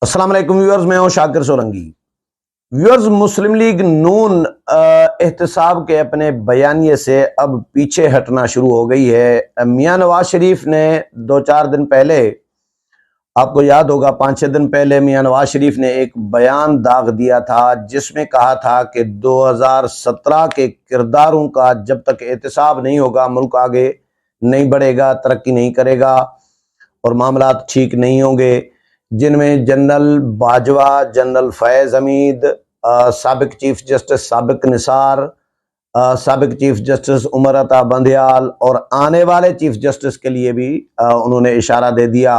अस्सलाम वालेकुम व्यूअर्स, मैं हूं शाकिर सोलंकी। व्यूअर्स, मुस्लिम लीग नून एहतसाब के अपने बयानिए से अब पीछे हटना शुरू हो गई है। मियां नवाज शरीफ ने 2-4 दिन पहले, आपको याद होगा 5-6 दिन पहले मियां नवाज शरीफ ने एक बयान दाग दिया था जिसमें कहा था कि 2017 के किरदारों का जब तक एहतसाब नहीं होगा मुल्क आगे नहीं बढ़ेगा, तरक्की नहीं करेगा और मामला ठीक नहीं होंगे। जिनमें जनरल बाजवा, जनरल फैज़ हमीद, साबिक चीफ जस्टिस साबिक निसार, साबिक चीफ जस्टिस उमर अता बंदयाल और आने वाले चीफ जस्टिस के लिए भी उन्होंने इशारा दे दिया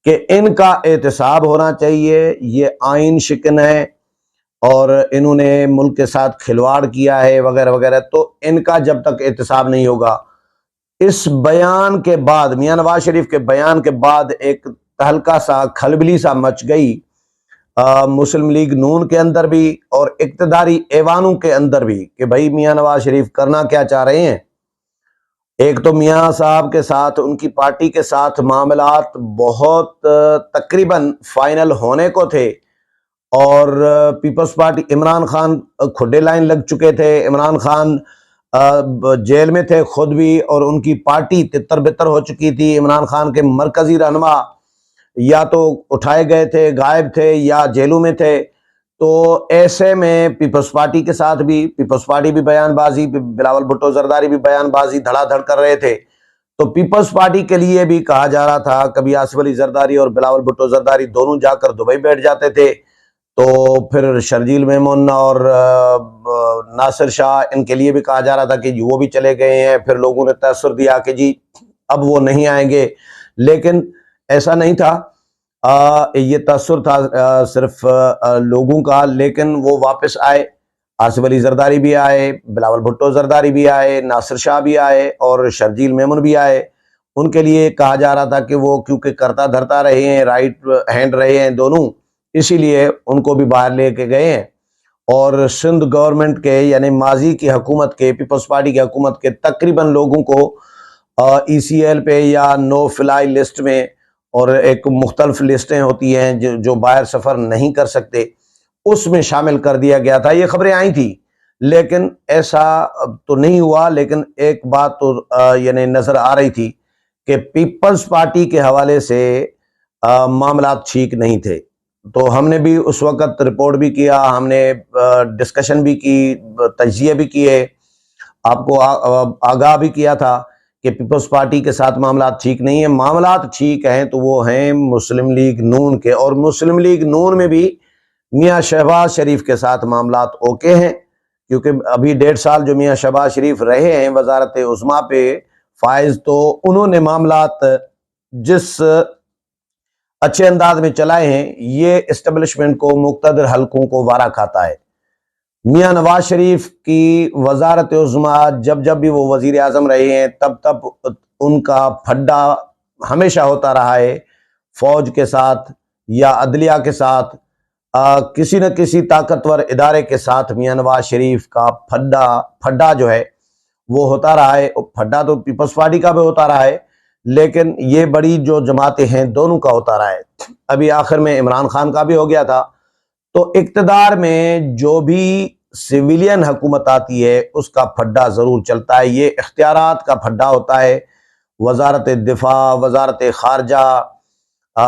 कि इनका एहतसाब होना चाहिए। ये आइन शिकन है और इन्होंने मुल्क के साथ खिलवाड़ किया है वगैरह वगैरह, तो इनका जब तक एहतसाब नहीं होगा। इस बयान के बाद, मियां नवाज शरीफ के बयान के बाद एक तहलका सा, खलबली सा मच गई मुस्लिम लीग नून के अंदर भी और इक्तदारी ऐवानों के अंदर भी कि भाई मियां नवाज शरीफ करना क्या चाह रहे हैं। एक तो मियां साहब के साथ, उनकी पार्टी के साथ मामलात बहुत तकरीबन फाइनल होने को थे और peoples party, Imran Khan Khude line लग चुके थे। इमरान खान जेल में थे खुद भी और उनकी पार्टी तितर बितर हो चुकी थी। इमरान खान के मरकजी रहनुमा या तो उठाए गए थे, गायब थे या जेलों में थे। तो ऐसे में पीपल्स पार्टी के साथ भी, पीपल्स पार्टी भी बयानबाजी, बिलावल भुट्टो जरदारी भी बयानबाजी धड़ाधड़ कर रहे थे। तो पीपल्स पार्टी के लिए भी कहा जा रहा था, कभी आसिफ अली जरदारी और बिलावल भुट्टो जरदारी दोनों जाकर दुबई बैठ जाते थे, तो फिर शर्जील मेमन और नासिर शाह, इनके लिए भी कहा जा रहा था कि वो भी चले गए हैं। फिर लोगों ने तसर दिया कि जी अब वो नहीं आएंगे, लेकिन ऐसा नहीं था। ये तसर था सिर्फ लोगों का, लेकिन वो वापस आए। आसिफ अली जरदारी भी आए, बिलावल भुट्टो जरदारी भी आए, नासिर शाह भी आए और शर्जील मेमन भी आए। उनके लिए कहा जा रहा था कि वो क्योंकि करता धरता रहे हैं, राइट हैंड रहे हैं दोनों, इसीलिए उनको भी बाहर लेके गए हैं। और सिंध गवर्नमेंट के, यानी माजी की हुकूमत के, पीपल्स पार्टी की हुकूमत के तकरीबन लोगों को ECL पे या नो फ्लाई लिस्ट में, और एक मुख्तलिफ लिस्टें होती हैं जो बाहर सफ़र नहीं कर सकते, उसमें शामिल कर दिया गया था। ये खबरें आई थी, लेकिन ऐसा तो नहीं हुआ। लेकिन एक बात तो यानी नज़र आ रही थी कि पीपल्स पार्टी के हवाले से मामला ठीक नहीं थे। तो हमने भी उस वक़्त रिपोर्ट भी किया, हमने डिस्कशन भी की, तज्जिए भी किए, आपको आगाह भी किया था कि पीपल्स पार्टी के साथ मामला ठीक नहीं है। मामला ठीक हैं तो वो हैं मुस्लिम लीग नून के, और मुस्लिम लीग नून में भी मियां शहबाज शरीफ के साथ मामला ओके हैं, क्योंकि अभी 1.5 साल जो मियां शहबाज शरीफ रहे हैं वजारत उज़्मा पे फायज, तो उन्होंने मामलात जिस अच्छे अंदाज में चलाए हैं, ये इस्टेब्लिशमेंट को, मुक़्तदर हलकों को वारा खाता है। मियां नवाज शरीफ की वजारत उज़्मा जब जब भी वो वजीर आज़म रहे हैं, तब तब उनका फड्डा हमेशा होता रहा है फौज के साथ या अदलिया के साथ, किसी न किसी ताकतवर इदारे के साथ मियां नवाज शरीफ का फड्डा जो है वो होता रहा है। फड्डा तो पीपल्स पार्टी का भी होता रहा है, लेकिन ये बड़ी जो जमातें हैं दोनों का होता रहा है। अभी आखिर में इमरान खान का भी हो गया था। तो इक़्तिदार में जो भी सिविलियन हुकूमत आती है उसका फड्डा ज़रूर चलता है। ये इख्तियारात का फड्डा होता है। वजारत दिफा, वजारत खारजा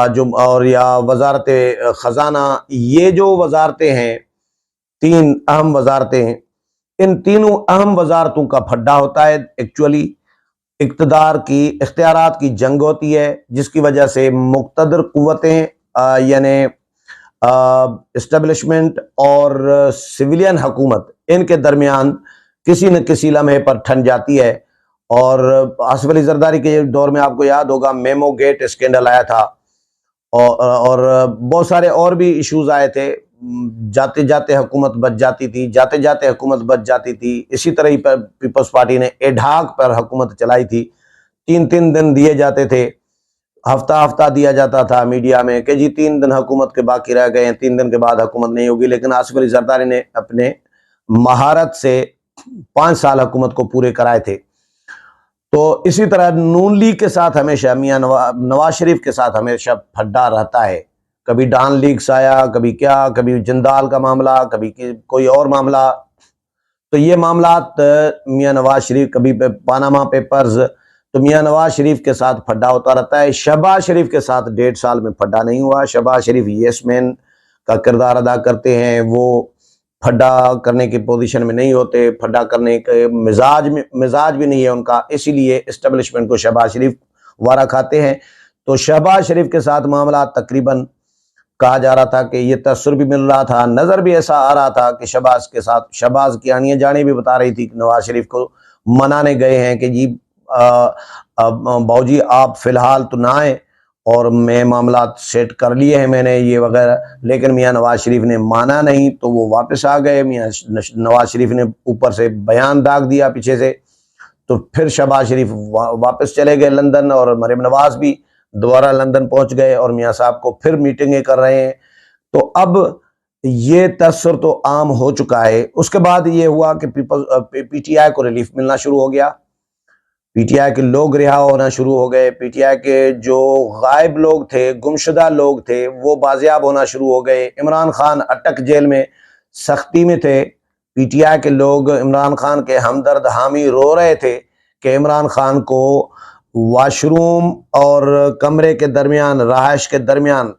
जो, और या वजारत ख़जाना, ये जो वजारतें हैं, 3 अहम वजारतें हैं, इन तीनों अहम वजारतों का फड्डा होता है। एक्चुअली इक़्तिदार की, इख्तियारात की जंग होती है, जिसकी वजह से मुक़्तदर क़ुव्वतें यानी इस्टेब्लिशमेंट और सिविलियन हुकूमत, इनके दरमियान किसी न किसी लम्हे पर ठन जाती है। और आसिफ अली जरदारी के दौर में आपको याद होगा मेमो गेट स्कैंडल आया था, और बहुत सारे और भी इश्यूज आए थे। जाते जाते हुकूमत बच जाती थी, जाते जाते हुकूमत बच जाती थी। इसी तरह ही पर पीपल्स पार्टी ने एढाक पर हुकूमत चलाई थी। 3-3 दिन दिए जाते थे, हफ्ता हफ्ता दिया जाता था मीडिया में कि जी 3 दिन हुकूमत के बाकी रह गए हैं, 3 दिन के बाद हुकूमत नहीं होगी। लेकिन आसिफ अली जरदारी ने अपने महारत से 5 साल हुकूमत को पूरे कराए थे। तो इसी तरह नून लीग के साथ हमेशा, मियां नवाज शरीफ के साथ हमेशा फड्डा रहता है। कभी डॉन लीक्स आया, कभी क्या, कभी जिंदाल का मामला, कभी कोई और मामला। तो ये मामलात मियां नवाज शरीफ, कभी पानामा पेपर्स, तो मियां नवाज शरीफ के साथ फड्डा होता रहता है। शहबाज शरीफ के साथ 1.5 साल में फड्डा नहीं हुआ। शहबाज शरीफ येस मैन का किरदार अदा करते हैं, वो फड्डा करने की पोजीशन में नहीं होते, फड्डा करने के मिजाज भी नहीं है उनका, इसीलिए इस्टेब्लिशमेंट को शहबाज शरीफ वारा खाते हैं। तो शहबाज शरीफ के साथ मामला तकरीबन कहा जा रहा था कि ये तसर भी मिल रहा था, नजर भी ऐसा आ रहा था कि शहबाज के साथ, शहबाज की आनिया जाने भी बता रही थी कि नवाज शरीफ को मनाने गए हैं कि जी बाबूजी आप फिलहाल तो ना आए और मैं मामला सेट कर लिए हैं मैंने ये वगैरह, लेकिन मियां नवाज शरीफ ने माना नहीं तो वो वापस आ गए। मियां नवाज शरीफ ने ऊपर से बयान दाग दिया पीछे से, तो फिर शहबाज शरीफ वापस चले गए लंदन, और मरीम नवाज भी दोबारा लंदन पहुंच गए और मियां साहब को फिर मीटिंगें कर रहे हैं। तो अब ये तसर तो आम हो चुका है। उसके बाद ये हुआ कि पीटीआई को रिलीफ मिलना शुरू हो गया, पीटीआई के लोग रिहा होना शुरू हो गए, पीटीआई के जो गायब लोग थे, गुमशुदा लोग थे, वो बाजियाब होना शुरू हो गए। इमरान खान अटक जेल में सख्ती में थे, पीटीआई के लोग इमरान खान के हमदर्द हामी रो रहे थे कि इमरान खान को वॉशरूम और कमरे के दरमियान, रहायश के दरमियान,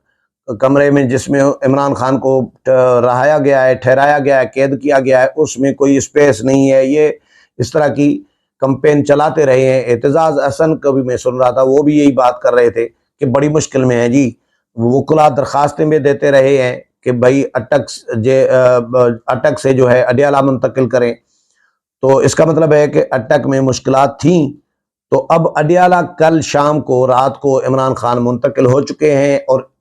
कमरे में जिसमें इमरान खान को रहाया गया है, ठहराया गया है, कैद किया गया है, उसमें कोई स्पेस नहीं है। ये इस तरह की कंपेन चलाते रहे हैं। एतजाज अहसन को भी मैं सुन रहा था, वो भी यही बात कर रहे थे कि बड़ी मुश्किल में है जी। वकुला दरखास्तें भी देते रहे हैं कि भाई अटक से जो है अडियाला मुंतकिल करें। तो इसका मतलब है कि अटक में मुश्किलात थी। तो अब अडियाला कल शाम को, रात को इमरान खान मुंतकिल हो चुके हैं और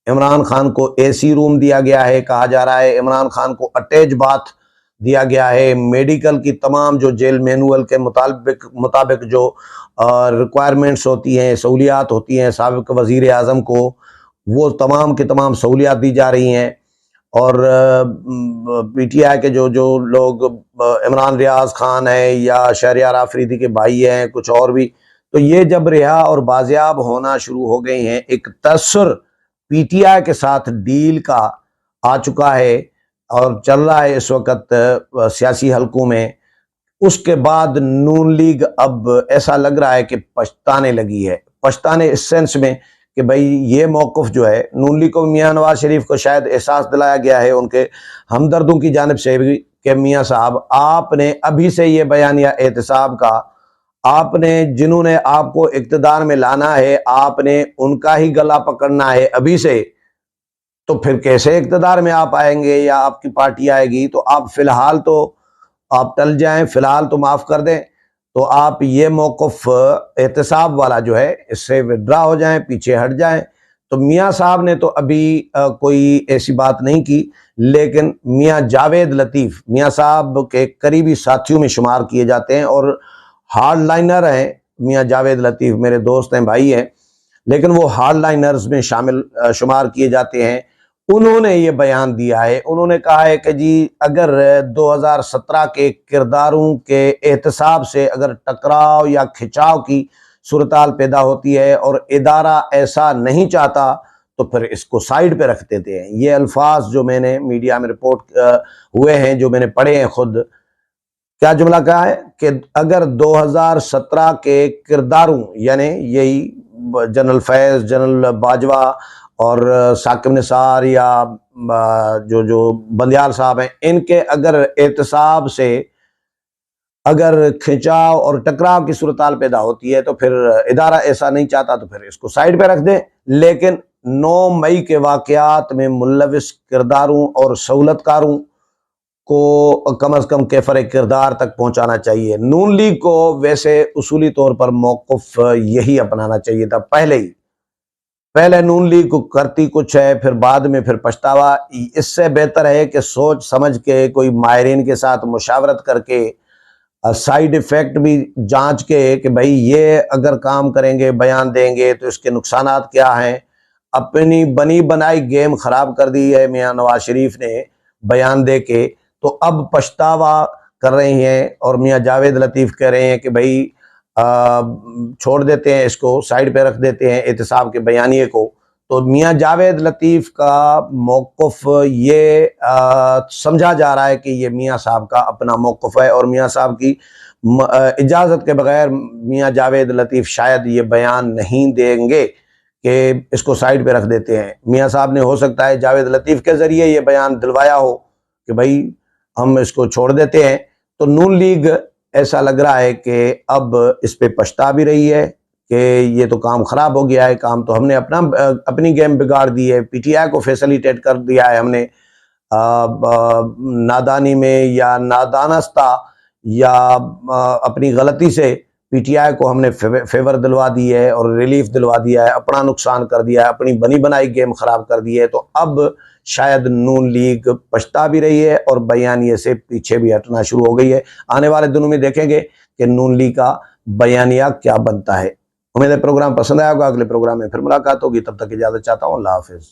इमरान खान को एसी रूम दिया गया है, कहा जा रहा है इमरान खान को अटैच बाथ दिया गया है। मेडिकल की तमाम जो जेल मैनुअल के मुताबिक जो रिक्वायरमेंट्स होती हैं, सहूलियात होती हैं साबिक वज़ीर आज़म को, वो तमाम की तमाम सहूलियात दी जा रही हैं। और पीटीआई के जो जो लोग, इमरान रियाज खान है या शहरियार आफरीदी के भाई हैं, कुछ और भी, तो ये जब रिहा और बाजियाब होना शुरू हो गए हैं, एक तसर पीटीआई के साथ डील का आ चुका है और चल रहा है इस वक्त सियासी हलकों में। उसके बाद नून लीग अब ऐसा लग रहा है कि पछताने लगी है। पछताने इस सेंस में कि भाई ये मौक़िफ़ जो है, नून लीग को मियां नवाज शरीफ को शायद एहसास दिलाया गया है उनके हमदर्दों की जानिब से भी कि मियां साहब आपने अभी से ये बयानिया एहतसाब का, आपने जिन्होंने आपको इक़्तिदार में लाना है, आपने उनका ही गला पकड़ना है अभी से। तो फिर कैसे इक़्तिदार में आप आएंगे या आपकी पार्टी आएगी? तो आप फ़िलहाल तो आप टल जाएं, फ़िलहाल तो माफ़ कर दें, तो आप ये मौक़िफ़ एहतसाब वाला जो है इससे विड्रा हो जाएं, पीछे हट जाएं। तो मियां साहब ने तो अभी कोई ऐसी बात नहीं की, लेकिन मियां जावेद लतीफ़ मियां साहब के करीबी साथियों में शुमार किए जाते हैं और हार्ड लाइनर हैं। मियां जावेद लतीफ़ मेरे दोस्त हैं, भाई हैं, लेकिन वो हार्ड लाइनर्स में शामिल शुमार किए जाते हैं। उन्होंने ये बयान दिया है, उन्होंने कहा है कि जी अगर 2017 के किरदारों के एहतसाब से अगर टकराव या खिंचाव की सूरताल पैदा होती है और इदारा ऐसा नहीं चाहता तो फिर इसको साइड पे रख देते हैं। ये अल्फाज जो मैंने मीडिया में रिपोर्ट हुए हैं, जो मैंने पढ़े हैं खुद, क्या जुमला कहा है कि अगर 2017 के किरदारों, यानी यही जनरल फैज़, जनरल बाजवा और साकिब निसार या जो जो बंदियाल साहब हैं, इनके अगर एहतसाब से अगर खिंचाव और टकराव की सूरताल पैदा होती है तो फिर इदारा ऐसा नहीं चाहता तो फिर इसको साइड पे रख दें। लेकिन 9 मई के वाक़यात में मुल्लविस किरदारों और सहूलतकारों को कम अज़ कम कैफर किरदार तक पहुंचाना चाहिए। नून लीग को वैसे उसूली तौर पर मौक़िफ़ यही अपनाना चाहिए था पहले ही। पहले नून लीग को करती कुछ है, फिर बाद में फिर पछतावा। इससे बेहतर है कि सोच समझ के कोई माहिरीन के साथ मुशावरत करके, साइड इफ़ेक्ट भी जांच के कि भाई ये अगर काम करेंगे, बयान देंगे तो इसके नुकसानात क्या हैं। अपनी बनी बनाई गेम ख़राब कर दी है मियां नवाज शरीफ ने बयान दे के, तो अब पछतावा कर रहे हैं और मियां जावेद लतीफ़ कह रहे हैं कि भाई छोड़ देते हैं, इसको साइड पे रख देते हैं एहतसाब के बयानिए को। तो मियाँ जावेद लतीफ़ का मौक़िफ़ ये समझा जा रहा है कि ये मियाँ साहब का अपना मौक़िफ़ है और मियाँ साहब की इजाज़त के बगैर मियाँ जावेद लतीफ़ शायद ये बयान नहीं देंगे कि इसको साइड पे रख देते हैं। मियाँ साहब ने हो सकता है जावेद लतीफ़ के ज़रिए ये बयान दिलवाया हो कि भाई हम इसको छोड़ देते हैं। तो नून लीग ऐसा लग रहा है कि अब इस पे पछता भी रही है कि ये तो काम ख़राब हो गया है, काम तो हमने अपनी गेम बिगाड़ दी है, पीटीआई को फैसिलिटेट कर दिया है हमने नादानी में या नादानस्ता या अपनी गलती से पीटीआई को हमने फेवर दिलवा दी है और रिलीफ दिलवा दिया है, अपना नुकसान कर दिया है, अपनी बनी बनाई गेम ख़राब कर दी है। तो अब शायद नून लीग पछता भी रही है और बयानिए से पीछे भी हटना शुरू हो गई है। आने वाले दिनों में देखेंगे कि नून लीग का बयानिया क्या बनता है। उम्मीद है प्रोग्राम पसंद आया होगा। अगले प्रोग्राम में फिर मुलाकात होगी, तब तक इजाज़त चाहता हूँ। अल्लाह हाफिज़।